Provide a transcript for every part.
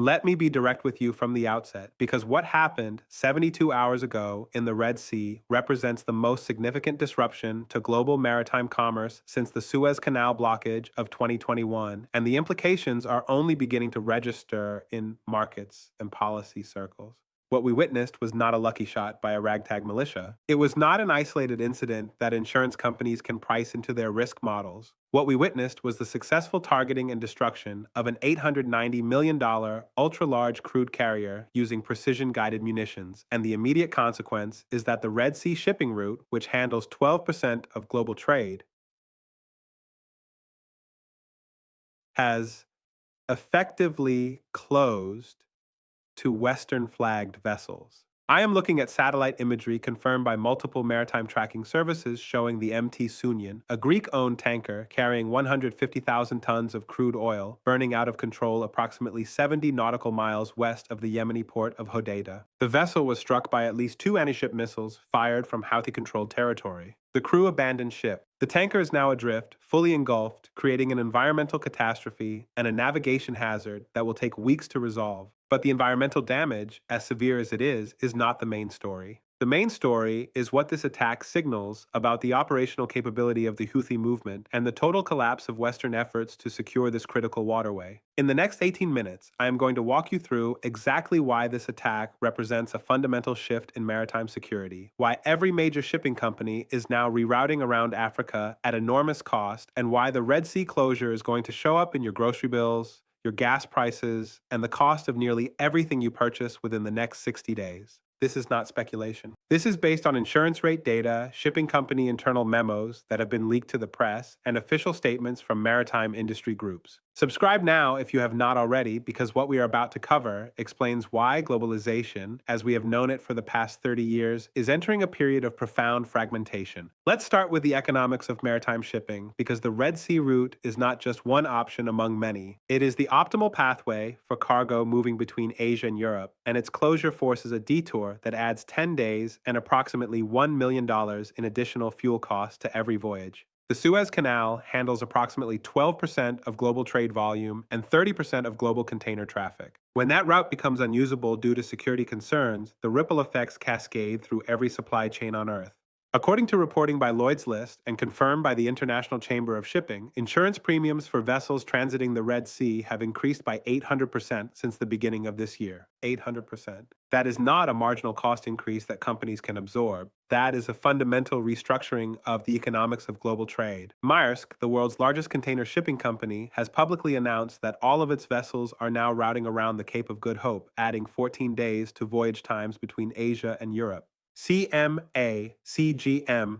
Let me be direct with you from the outset, because what happened 72 hours ago in the Red Sea represents the most significant disruption to global maritime commerce since the Suez Canal blockage of 2021, and the implications are only beginning to register in markets and policy circles. What we witnessed was not a lucky shot by a ragtag militia. It was not an isolated incident that insurance companies can price into their risk models. What we witnessed was the successful targeting and destruction of an $890 million ultra-large crude carrier using precision-guided munitions, and the immediate consequence is that the Red Sea shipping route, which handles 12% of global trade, has effectively closed to Western-flagged vessels. I am looking at satellite imagery confirmed by multiple maritime tracking services showing the MT Sunyan, a Greek-owned tanker carrying 150,000 tons of crude oil, burning out of control approximately 70 nautical miles west of the Yemeni port of Hodeidah. The vessel was struck by at least 2 anti-ship missiles fired from Houthi-controlled territory. The crew abandoned ship. The tanker is now adrift, fully engulfed, creating an environmental catastrophe and a navigation hazard that will take weeks to resolve. But the environmental damage, as severe as it is not the main story. The main story is what this attack signals about the operational capability of the Houthi movement and the total collapse of Western efforts to secure this critical waterway. In the next 18 minutes, I am going to walk you through exactly why this attack represents a fundamental shift in maritime security, why every major shipping company is now rerouting around Africa at enormous cost, and why the Red Sea closure is going to show up in your grocery bills, your gas prices, and the cost of nearly everything you purchase within the next 60 days. This is not speculation. This is based on insurance rate data, shipping company internal memos that have been leaked to the press, and official statements from maritime industry groups. Subscribe now if you have not already, because what we are about to cover explains why globalization, as we have known it for the past 30 years, is entering a period of profound fragmentation. Let's start with the economics of maritime shipping, because the Red Sea route is not just one option among many. It is the optimal pathway for cargo moving between Asia and Europe, and its closure forces a detour that adds 10 days and approximately $1 million in additional fuel costs to every voyage. The Suez Canal handles approximately 12% of global trade volume and 30% of global container traffic. When that route becomes unusable due to security concerns, the ripple effects cascade through every supply chain on Earth. According to reporting by Lloyd's List and confirmed by the International Chamber of Shipping, insurance premiums for vessels transiting the Red Sea have increased by 800% since the beginning of this year. 800%. That is not a marginal cost increase that companies can absorb. That is a fundamental restructuring of the economics of global trade. Maersk, the world's largest container shipping company, has publicly announced that all of its vessels are now routing around the Cape of Good Hope, adding 14 days to voyage times between Asia and Europe. CGM,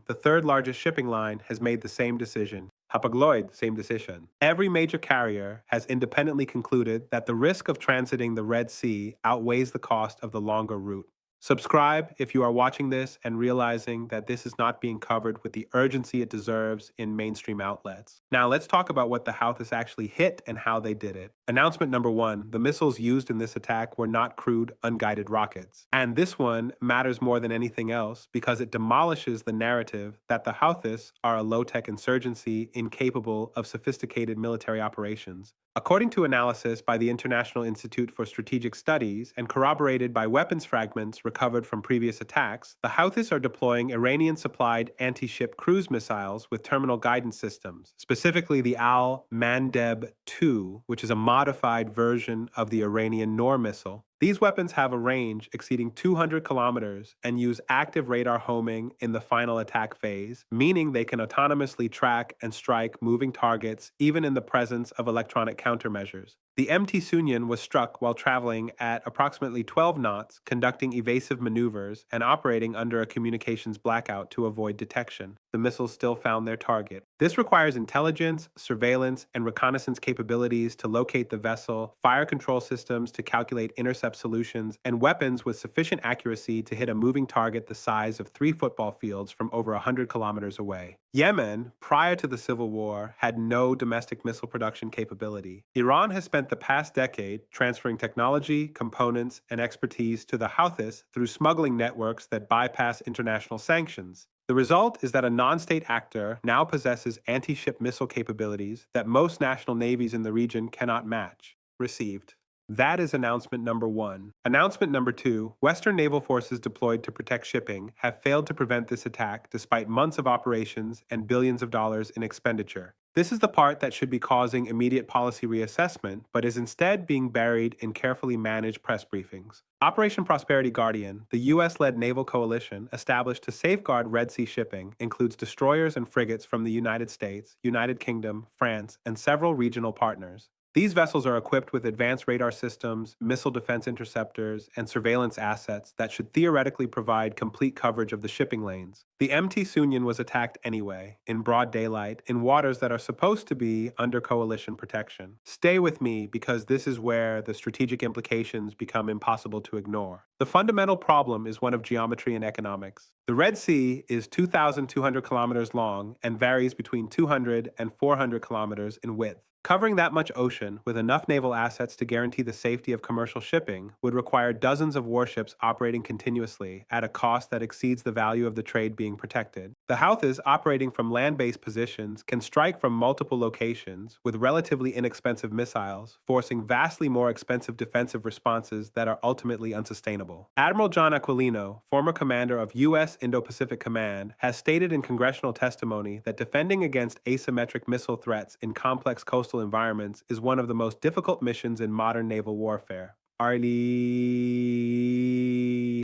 the third largest shipping line, has made the same decision. Hapag-Lloyd, same decision. Every major carrier has independently concluded that the risk of transiting the Red Sea outweighs the cost of the longer route. Subscribe if you are watching this and realizing that this is not being covered with the urgency it deserves in mainstream outlets. Now let's talk about what the Houthis actually hit and how they did it. Announcement number 1, the missiles used in this attack were not crewed, unguided rockets. And this one matters more than anything else because it demolishes the narrative that the Houthis are a low-tech insurgency incapable of sophisticated military operations. According to analysis by the International Institute for Strategic Studies and corroborated by weapons fragments recovered from previous attacks, the Houthis are deploying Iranian-supplied anti-ship cruise missiles with terminal guidance systems, specifically the Al-Mandeb 2, which is a modified version of the Iranian Noor missile. These weapons have a range exceeding 200 kilometers and use active radar homing in the final attack phase, meaning they can autonomously track and strike moving targets even in the presence of electronic countermeasures. The MT Sunyan was struck while traveling at approximately 12 knots, conducting evasive maneuvers and operating under a communications blackout to avoid detection. The missiles still found their target. This requires intelligence, surveillance, and reconnaissance capabilities to locate the vessel, fire control systems to calculate intercept solutions, and weapons with sufficient accuracy to hit a moving target the size of 3 football fields from over 100 kilometers away. Yemen, prior to the civil war, had no domestic missile production capability. Iran has spent the past decade transferring technology, components, and expertise to the Houthis through smuggling networks that bypass international sanctions. The result is that a non-state actor now possesses anti-ship missile capabilities that most national navies in the region cannot match. Received. That is announcement number one. Announcement number two: Western naval forces deployed to protect shipping have failed to prevent this attack despite months of operations and billions of dollars in expenditure. This is the part that should be causing immediate policy reassessment, but is instead being buried in carefully managed press briefings. Operation Prosperity Guardian, the U.S. led naval coalition established to safeguard Red Sea shipping, includes destroyers and frigates from the United States, United Kingdom, France, and several regional partners. These vessels are equipped with advanced radar systems, missile defense interceptors, and surveillance assets that should theoretically provide complete coverage of the shipping lanes. The MT Sunyan was attacked anyway, in broad daylight, in waters that are supposed to be under coalition protection. Stay with me because this is where the strategic implications become impossible to ignore. The fundamental problem is one of geometry and economics. The Red Sea is 2,200 kilometers long and varies between 200 and 400 kilometers in width. Covering that much ocean with enough naval assets to guarantee the safety of commercial shipping would require dozens of warships operating continuously at a cost that exceeds the value of the trade being protected. The Houthis, operating from land-based positions, can strike from multiple locations with relatively inexpensive missiles, forcing vastly more expensive defensive responses that are ultimately unsustainable. Admiral John Aquilino, former commander of U.S. Indo-Pacific Command, has stated in congressional testimony that defending against asymmetric missile threats in complex coastal environments is one of the most difficult missions in modern naval warfare.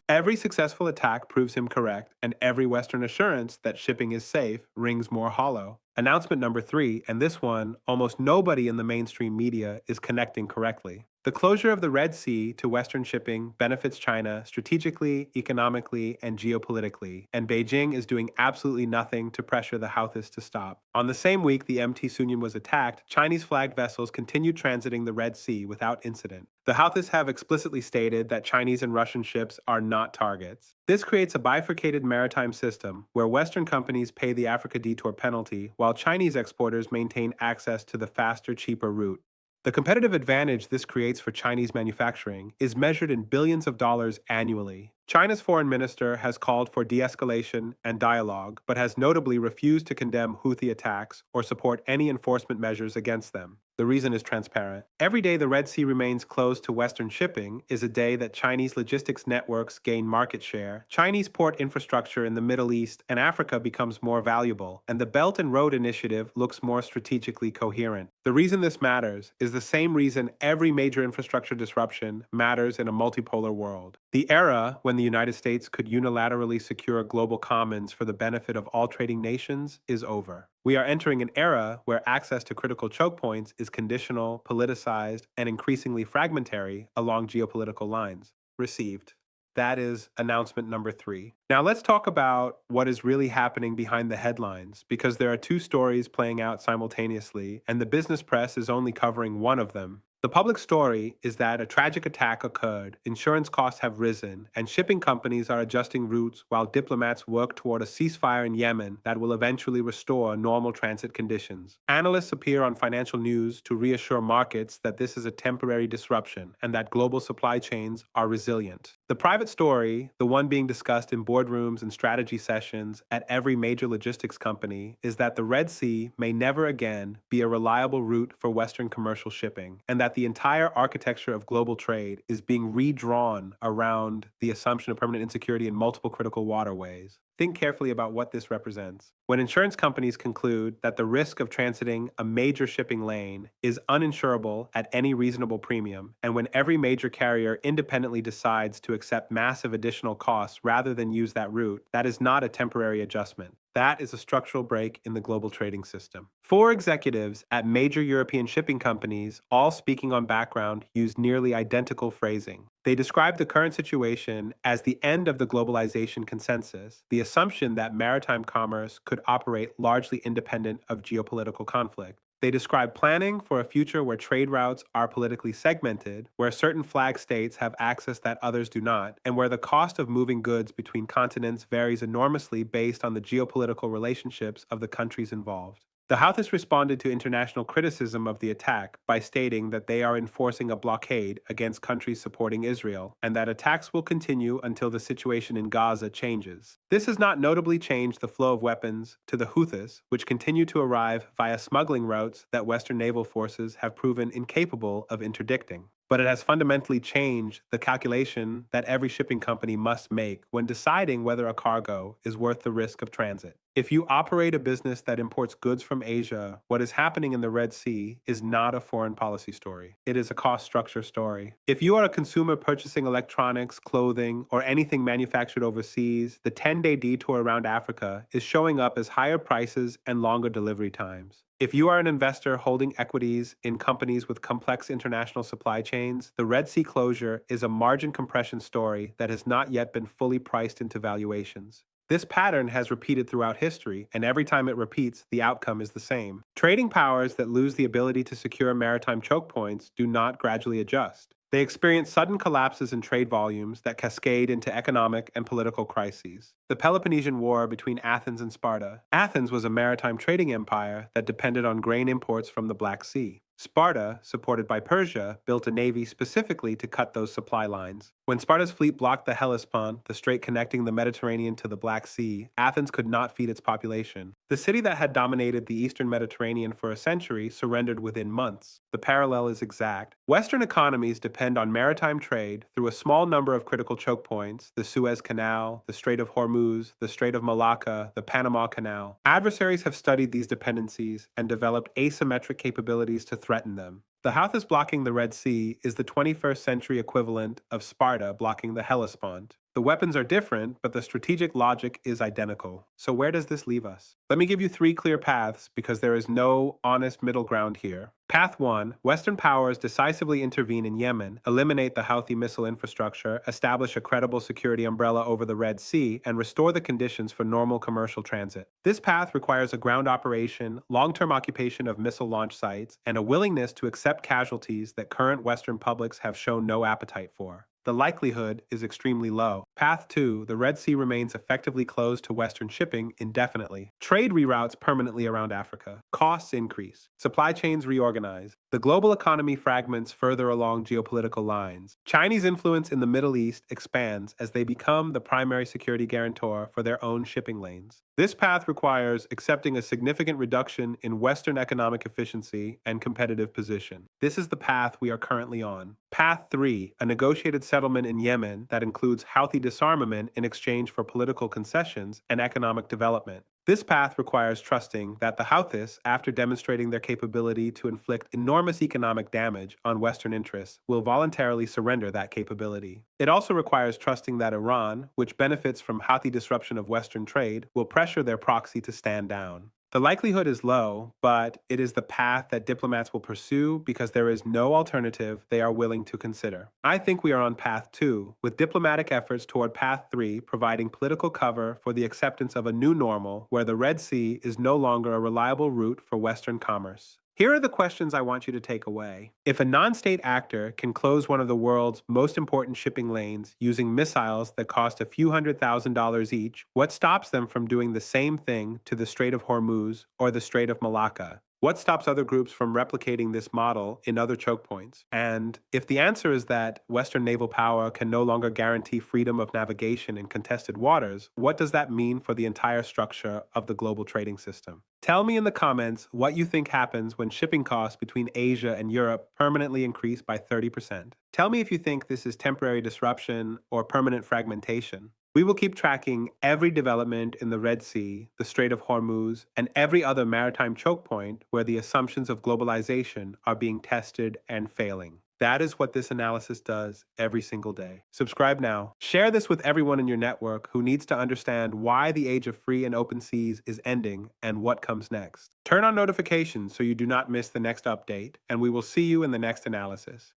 Every successful attack proves him correct, and every Western assurance that shipping is safe rings more hollow. Announcement number three, and this one, almost nobody in the mainstream media is connecting correctly. The closure of the Red Sea to Western shipping benefits China strategically, economically, and geopolitically, and Beijing is doing absolutely nothing to pressure the Houthis to stop. On the same week the MT Sunyan was attacked, Chinese-flagged vessels continued transiting the Red Sea without incident. The Houthis have explicitly stated that Chinese and Russian ships are not targets. This creates a bifurcated maritime system where Western companies pay the Africa detour penalty while Chinese exporters maintain access to the faster, cheaper route. The competitive advantage this creates for Chinese manufacturing is measured in billions of dollars annually. China's foreign minister has called for de-escalation and dialogue, but has notably refused to condemn Houthi attacks or support any enforcement measures against them. The reason is transparent. Every day the Red Sea remains closed to Western shipping is a day that Chinese logistics networks gain market share, Chinese port infrastructure in the Middle East and Africa becomes more valuable, and the Belt and Road Initiative looks more strategically coherent. The reason this matters is the same reason every major infrastructure disruption matters in a multipolar world. The era when the United States could unilaterally secure global commons for the benefit of all trading nations is over. We are entering an era where access to critical choke points is conditional, politicized, and increasingly fragmentary along geopolitical lines. Received. That is announcement number three. Now let's talk about what is really happening behind the headlines, because there are two stories playing out simultaneously, and the business press is only covering one of them. The public story is that a tragic attack occurred, insurance costs have risen, and shipping companies are adjusting routes while diplomats work toward a ceasefire in Yemen that will eventually restore normal transit conditions. Analysts appear on financial news to reassure markets that this is a temporary disruption and that global supply chains are resilient. The private story, the one being discussed in boardrooms and strategy sessions at every major logistics company, is that the Red Sea may never again be a reliable route for Western commercial shipping, and that the entire architecture of global trade is being redrawn around the assumption of permanent insecurity in multiple critical waterways. Think carefully about what this represents. When insurance companies conclude that the risk of transiting a major shipping lane is uninsurable at any reasonable premium, and when every major carrier independently decides to accept massive additional costs rather than use that route, that is not a temporary adjustment. That is a structural break in the global trading system. Four executives at major European shipping companies, all speaking on background, used nearly identical phrasing. They described the current situation as the end of the globalization consensus, the assumption that maritime commerce could operate largely independent of geopolitical conflict. They describe planning for a future where trade routes are politically segmented, where certain flag states have access that others do not, and where the cost of moving goods between continents varies enormously based on the geopolitical relationships of the countries involved. The Houthis responded to international criticism of the attack by stating that they are enforcing a blockade against countries supporting Israel, and that attacks will continue until the situation in Gaza changes. This has not notably changed the flow of weapons to the Houthis, which continue to arrive via smuggling routes that Western naval forces have proven incapable of interdicting. but it has fundamentally changed the calculation that every shipping company must make when deciding whether a cargo is worth the risk of transit. If you operate a business that imports goods from Asia, what is happening in the Red Sea is not a foreign policy story. It is a cost structure story. If you are a consumer purchasing electronics, clothing, or anything manufactured overseas, the 10-day detour around Africa is showing up as higher prices and longer delivery times. If you are an investor holding equities in companies with complex international supply chains, the Red Sea closure is a margin compression story that has not yet been fully priced into valuations. This pattern has repeated throughout history, and every time it repeats, the outcome is the same. Trading powers that lose the ability to secure maritime choke points do not gradually adjust. They experience sudden collapses in trade volumes that cascade into economic and political crises. The Peloponnesian War between Athens and Sparta. Athens was a maritime trading empire that depended on grain imports from the Black Sea. Sparta, supported by Persia, built a navy specifically to cut those supply lines. When Sparta's fleet blocked the Hellespont, the strait connecting the Mediterranean to the Black Sea, Athens could not feed its population. The city that had dominated the eastern Mediterranean for a century surrendered within months. The parallel is exact. Western economies depend on maritime trade through a small number of critical choke points: the Suez Canal, the Strait of Hormuz, the Strait of Malacca, the Panama Canal. Adversaries have studied these dependencies and developed asymmetric capabilities to threaten them. The Houthis blocking the Red Sea is the 21st century equivalent of Sparta blocking the Hellespont. The weapons are different, but the strategic logic is identical. So where does this leave us? Let me give you three clear paths because there is no honest middle ground here. Path 1. Western powers decisively intervene in Yemen, eliminate the Houthi missile infrastructure, establish a credible security umbrella over the Red Sea, and restore the conditions for normal commercial transit. This path requires a ground operation, long-term occupation of missile launch sites, and a willingness to accept casualties that current Western publics have shown no appetite for. The likelihood is extremely low. Path 2. The Red Sea remains effectively closed to Western shipping indefinitely. Trade reroutes permanently around Africa. Costs increase. Supply chains reorganize. The global economy fragments further along geopolitical lines. Chinese influence in the Middle East expands as they become the primary security guarantor for their own shipping lanes. This path requires accepting a significant reduction in Western economic efficiency and competitive position. This is the path we are currently on. Path 3. A negotiated settlement in Yemen that includes Houthi disarmament in exchange for political concessions and economic development. This path requires trusting that the Houthis, after demonstrating their capability to inflict enormous economic damage on Western interests, will voluntarily surrender that capability. It also requires trusting that Iran, which benefits from Houthi disruption of Western trade, will pressure their proxy to stand down. The likelihood is low, but it is the path that diplomats will pursue because there is no alternative they are willing to consider. I think we are on path 2, with diplomatic efforts toward path 3 providing political cover for the acceptance of a new normal where the Red Sea is no longer a reliable route for Western commerce. Here are the questions I want you to take away. If a non-state actor can close one of the world's most important shipping lanes using missiles that cost a few $100,000 each, what stops them from doing the same thing to the Strait of Hormuz or the Strait of Malacca? What stops other groups from replicating this model in other choke points? And if the answer is that Western naval power can no longer guarantee freedom of navigation in contested waters, what does that mean for the entire structure of the global trading system? Tell me in the comments what you think happens when shipping costs between Asia and Europe permanently increase by 30%. Tell me if you think this is temporary disruption or permanent fragmentation. We will keep tracking every development in the Red Sea, the Strait of Hormuz, and every other maritime choke point where the assumptions of globalization are being tested and failing. That is what this analysis does every single day. Subscribe now. Share this with everyone in your network who needs to understand why the age of free and open seas is ending and what comes next. Turn on notifications so you do not miss the next update, and we will see you in the next analysis.